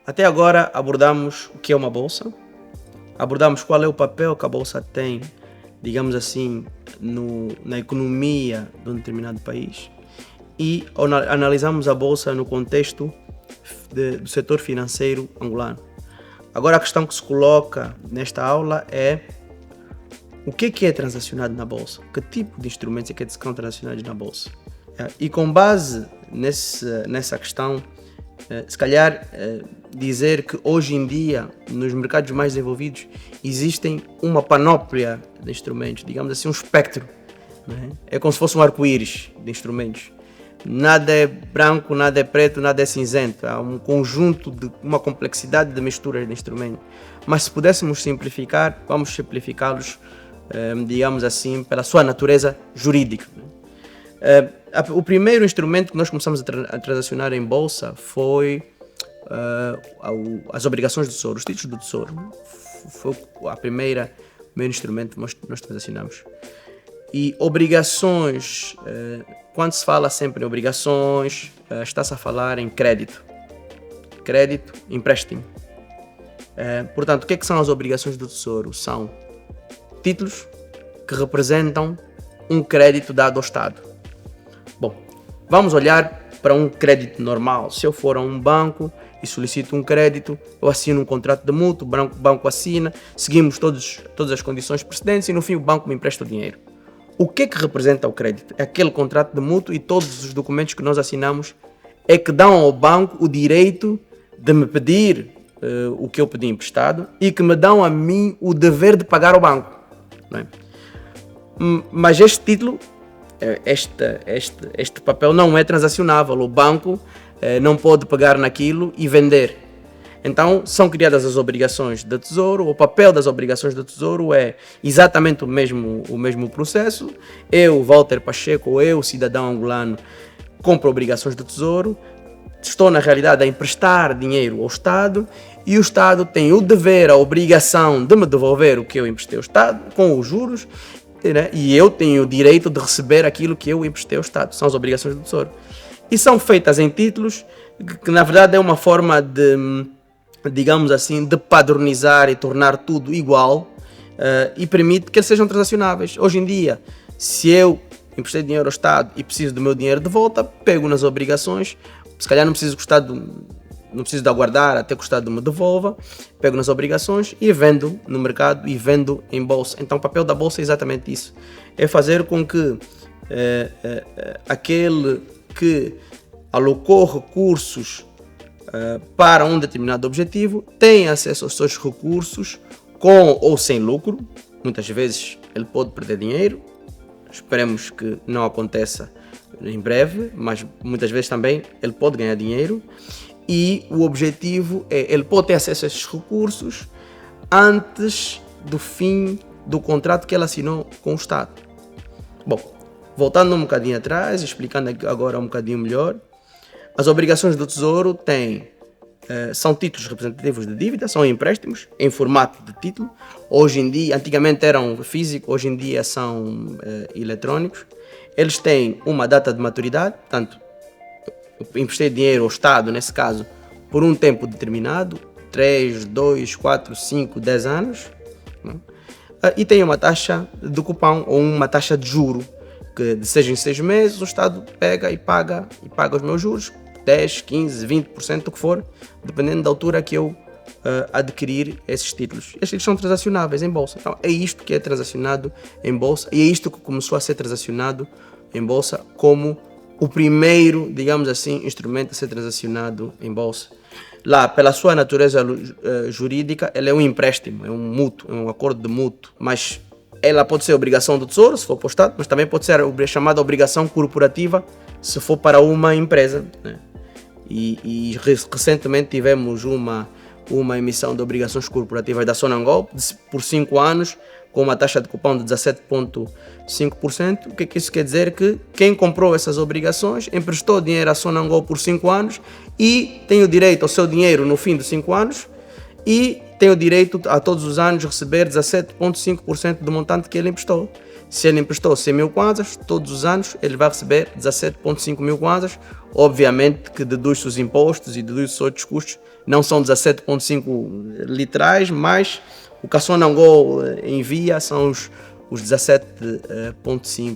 Até agora abordamos o que é uma bolsa, abordamos qual é o papel que a bolsa tem, digamos assim, na economia de um determinado país e analisamos a bolsa no contexto do setor financeiro angolano. Agora a questão que se coloca nesta aula é o que é transacionado na bolsa? Que tipo de instrumentos é que são transacionados na bolsa? E com base nessa questão, se calhar dizer que hoje em dia, nos mercados mais desenvolvidos, existem uma panóplia de instrumentos, digamos assim, um espectro. Né? É como se fosse um arco-íris de instrumentos. Nada é branco, nada é preto, nada é cinzento. Há um conjunto, uma complexidade de misturas de instrumentos. Mas se pudéssemos simplificar, vamos simplificá-los, digamos assim, pela sua natureza jurídica. O primeiro instrumento que nós começamos a transacionar em bolsa foi as obrigações do Tesouro, os títulos do Tesouro. Foi o primeiro instrumento que nós transacionamos. E obrigações, quando se fala sempre em obrigações, está-se a falar em crédito, empréstimo. Portanto, o que são as obrigações do Tesouro? São títulos que representam um crédito dado ao Estado. Bom, vamos olhar para um crédito normal. Se eu for a um banco e solicito um crédito, eu assino um contrato de mútuo, o banco assina, seguimos todas as condições precedentes e no fim o banco me empresta o dinheiro. O que representa o crédito? É aquele contrato de mútuo e todos os documentos que nós assinamos é que dão ao banco o direito de me pedir o que eu pedi emprestado e que me dão a mim o dever de pagar ao banco. Não é? Mas este título, este papel não é transacionável. O banco não pode pegar naquilo e vender. Então são criadas as obrigações do Tesouro. O papel das obrigações do Tesouro é exatamente o mesmo processo. Eu, Walter Pacheco, ou eu, cidadão angolano, compro obrigações do Tesouro. Estou na realidade a emprestar dinheiro ao Estado e o Estado tem o dever, a obrigação de me devolver o que eu emprestei ao Estado com os juros, né? E eu tenho o direito de receber aquilo que eu emprestei ao Estado. São as obrigações do Tesouro. E são feitas em títulos que na verdade é uma forma de, digamos assim, de padronizar e tornar tudo igual e permite que eles sejam transacionáveis. Hoje em dia, se eu emprestei dinheiro ao Estado e preciso do meu dinheiro de volta, pego nas obrigações, se calhar não preciso de aguardar até que o Estado me devolva, pego nas obrigações e vendo no mercado e vendo em bolsa. Então o papel da bolsa é exatamente isso, é fazer com que aquele que alocou recursos para um determinado objetivo tenha acesso aos seus recursos com ou sem lucro. Muitas vezes ele pode perder dinheiro, esperemos que não aconteça em breve, mas muitas vezes também ele pode ganhar dinheiro. E o objetivo é, ele pode ter acesso a esses recursos antes do fim do contrato que ele assinou com o Estado. Bom, voltando um bocadinho atrás, explicando agora um bocadinho melhor, as obrigações do Tesouro são títulos representativos de dívida, são empréstimos em formato de título. Hoje em dia, antigamente eram físicos, hoje em dia são eletrônicos. Eles têm uma data de maturidade, portanto, eu emprestei dinheiro ao Estado, nesse caso, por um tempo determinado, 3, 2, 4, 5, 10 anos, né? E tem uma taxa de cupom ou uma taxa de juro, que de 6 em 6 meses o Estado pega e paga os meus juros, 10, 15, 20% do que for, dependendo da altura que eu adquirir esses títulos. Estes títulos são transacionáveis em bolsa. Então é isto que é transacionado em bolsa e é isto que começou a ser transacionado em bolsa como o primeiro, digamos assim, instrumento a ser transacionado em bolsa. Lá, pela sua natureza jurídica, ele é um empréstimo, é um mútuo, é um acordo de mútuo, mas ela pode ser obrigação do Tesouro, se for para o Estado, mas também pode ser chamada obrigação corporativa, se for para uma empresa, né? E recentemente tivemos uma emissão de obrigações corporativas da Sonangol por 5 anos, com uma taxa de cupom de 17,5%. O que isso quer dizer? Que quem comprou essas obrigações emprestou dinheiro à Sonangol por 5 anos e tem o direito ao seu dinheiro no fim dos 5 anos e tem o direito a todos os anos receber 17,5% do montante que ele emprestou. Se ele emprestou 100 mil kwanzas, todos os anos ele vai receber 17,5 mil kwanzas. Obviamente que deduz-se os impostos e deduz-se outros custos. Não são 17,5 literais, mas o que a Sonangol envia são os 17,5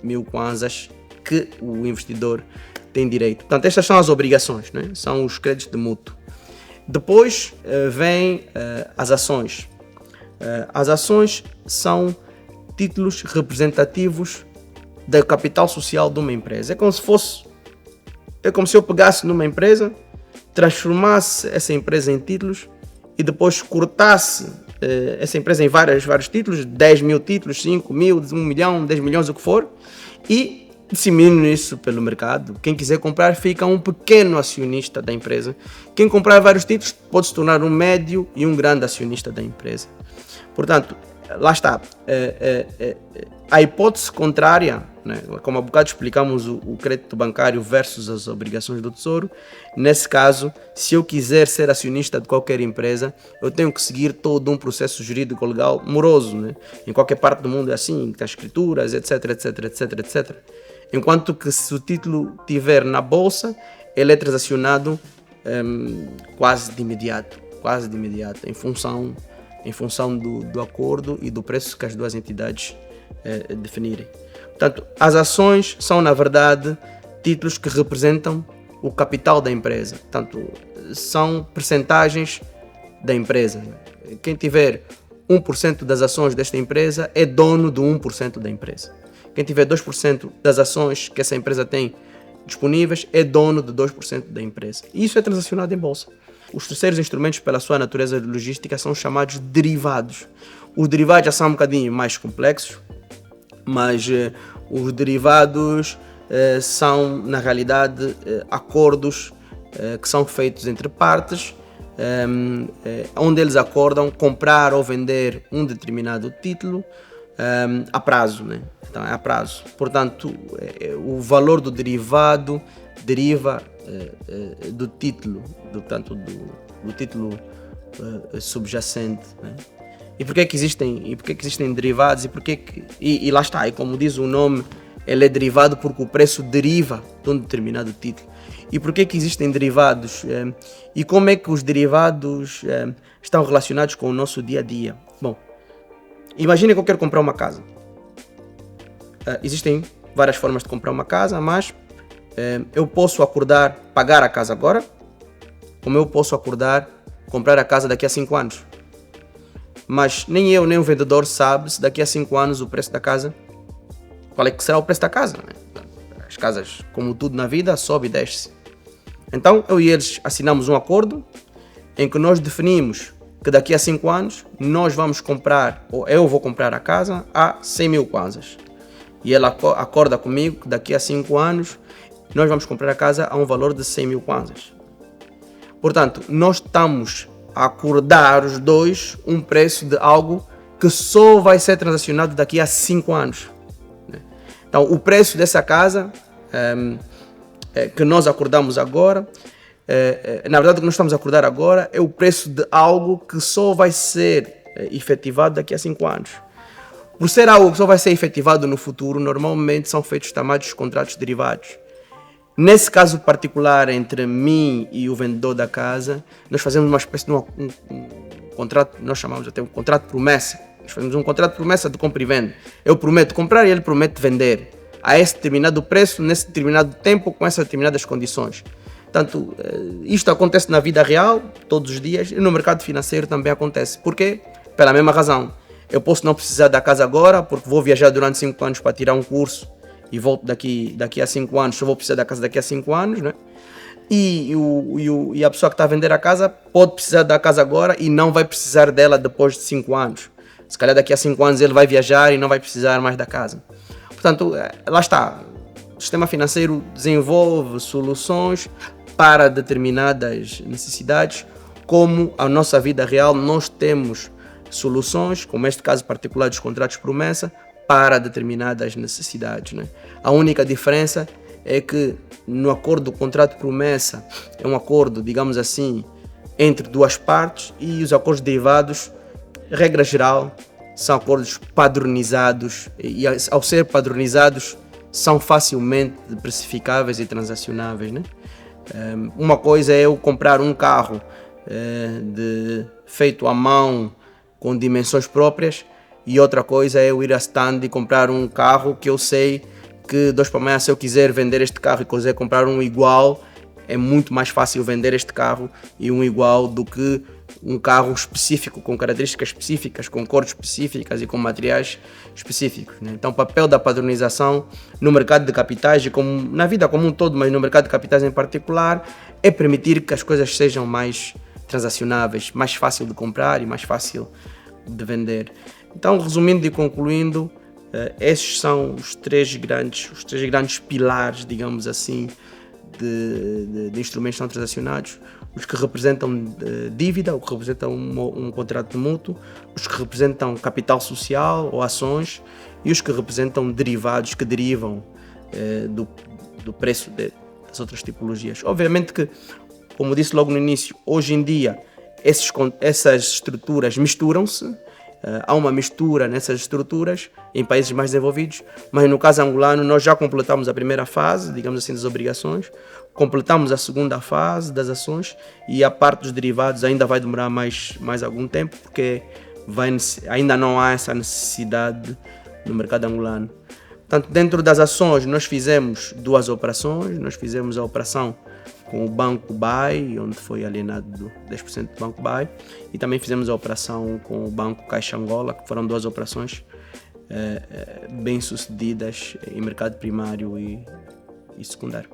mil kwanzas que o investidor tem direito. Portanto, estas são as obrigações, né? São os créditos de mútuo. Depois vêm as ações. As ações são títulos representativos do capital social de uma empresa. É como se eu pegasse numa empresa, transformasse essa empresa em títulos e depois cortasse essa empresa em vários títulos, 10 mil títulos, 5 mil, 1 milhão, 10 milhões, o que for, e dissemino isso pelo mercado. Quem quiser comprar fica um pequeno acionista da empresa. Quem comprar vários títulos pode se tornar um médio e um grande acionista da empresa. Portanto, lá está. A hipótese contrária, né? Como há bocado explicamos o crédito bancário versus as obrigações do Tesouro. Nesse caso, se eu quiser ser acionista de qualquer empresa, eu tenho que seguir todo um processo jurídico legal moroso, né? Em qualquer parte do mundo é assim, tem escrituras, etc, etc, etc, etc. Enquanto que se o título estiver na bolsa, ele é transacionado quase de imediato, em função do acordo e do preço que as duas entidades definirem. Portanto, as ações são, na verdade, títulos que representam o capital da empresa. Portanto, são percentagens da empresa. Quem tiver 1% das ações desta empresa é dono do 1% da empresa. Quem tiver 2% das ações que essa empresa tem disponíveis é dono de 2% da empresa. E isso é transacionado em bolsa. Os terceiros instrumentos, pela sua natureza logística, são chamados derivados. Os derivados já são um bocadinho mais complexos, mas os derivados são, na realidade, acordos que são feitos entre partes, onde eles acordam comprar ou vender um determinado título a prazo, né? Então é a prazo. Portanto, o valor do derivado deriva do título, do título subjacente, né? E por que existem derivados e lá está, e como diz o nome, ele é derivado porque o preço deriva de um determinado título. E por que existem derivados? E como é que os derivados estão relacionados com o nosso dia a dia? Bom, imagine que eu quero comprar uma casa. Existem várias formas de comprar uma casa, mas eu posso acordar pagar a casa agora, como eu posso acordar comprar a casa daqui a 5 anos. Mas nem eu nem o vendedor sabe se daqui a 5 anos o preço da casa, qual é que será o preço da casa, né? As casas, como tudo na vida, sobe e desce. Então eu e eles assinamos um acordo em que nós definimos que daqui a 5 anos nós vamos comprar, ou eu vou comprar a casa a 100 mil kwanzas. E ele acorda comigo que daqui a 5 anos nós vamos comprar a casa a um valor de 100 mil kwanzas. Portanto, nós estamos a acordar os dois um preço de algo que só vai ser transacionado daqui a 5 anos. Então, o preço dessa casa que nós acordamos agora, na verdade o que nós estamos a acordar agora é o preço de algo que só vai ser efetivado daqui a 5 anos. Por ser algo que só vai ser efetivado no futuro, normalmente são feitos chamados contratos derivados. Nesse caso particular, entre mim e o vendedor da casa, nós fazemos uma espécie de um contrato, nós chamamos até um contrato de promessa. Nós fazemos um contrato de promessa de compra e venda. Eu prometo comprar e ele promete vender a esse determinado preço, nesse determinado tempo, com essas determinadas condições. Portanto, isto acontece na vida real, todos os dias, e no mercado financeiro também acontece. Por quê? Pela mesma razão. Eu posso não precisar da casa agora, porque vou viajar durante 5 anos para tirar um curso e volto daqui a 5 anos, eu vou precisar da casa daqui a 5 anos, né? E a pessoa que está a vender a casa pode precisar da casa agora e não vai precisar dela depois de 5 anos. Se calhar daqui a 5 anos ele vai viajar e não vai precisar mais da casa. Portanto, lá está. O sistema financeiro desenvolve soluções para determinadas necessidades, como a nossa vida real nós temos soluções, como este caso particular dos contratos de promessa, para determinadas necessidades, né? A única diferença é que no acordo do contrato de promessa é um acordo, digamos assim, entre duas partes, e os acordos derivados, regra geral, são acordos padronizados e, ao ser padronizados, são facilmente precificáveis e transacionáveis, né? Uma coisa é eu comprar um carro feito à mão com dimensões próprias, e outra coisa é eu ir a stand e comprar um carro que eu sei que 2 para amanhã, se eu quiser vender este carro e quiser comprar um igual, é muito mais fácil vender este carro e um igual do que um carro específico, com características específicas, com cores específicas e com materiais específicos, né? Então o papel da padronização no mercado de capitais, e como na vida como um todo, mas no mercado de capitais em particular, é permitir que as coisas sejam mais transacionáveis, mais fácil de comprar e mais fácil de vender. Então, resumindo e concluindo, esses são os três grandes pilares, digamos assim, de instrumentos não transacionados: os que representam dívida, os que representam um contrato mútuo, os que representam capital social ou ações, e os que representam derivados que derivam do preço das outras tipologias. Obviamente que, como disse logo no início, hoje em dia essas estruturas misturam-se. Há uma mistura nessas estruturas em países mais desenvolvidos, mas no caso angolano nós já completamos a primeira fase, digamos assim, das obrigações, completamos a segunda fase das ações, e a parte dos derivados ainda vai demorar mais algum tempo, porque ainda não há essa necessidade no mercado angolano. Portanto, dentro das ações nós fizemos 2 operações. Nós fizemos a operação com o Banco BAI, onde foi alienado 10% do Banco BAI, e também fizemos a operação com o Banco Caixa Angola, que foram 2 operações bem sucedidas em mercado primário e secundário.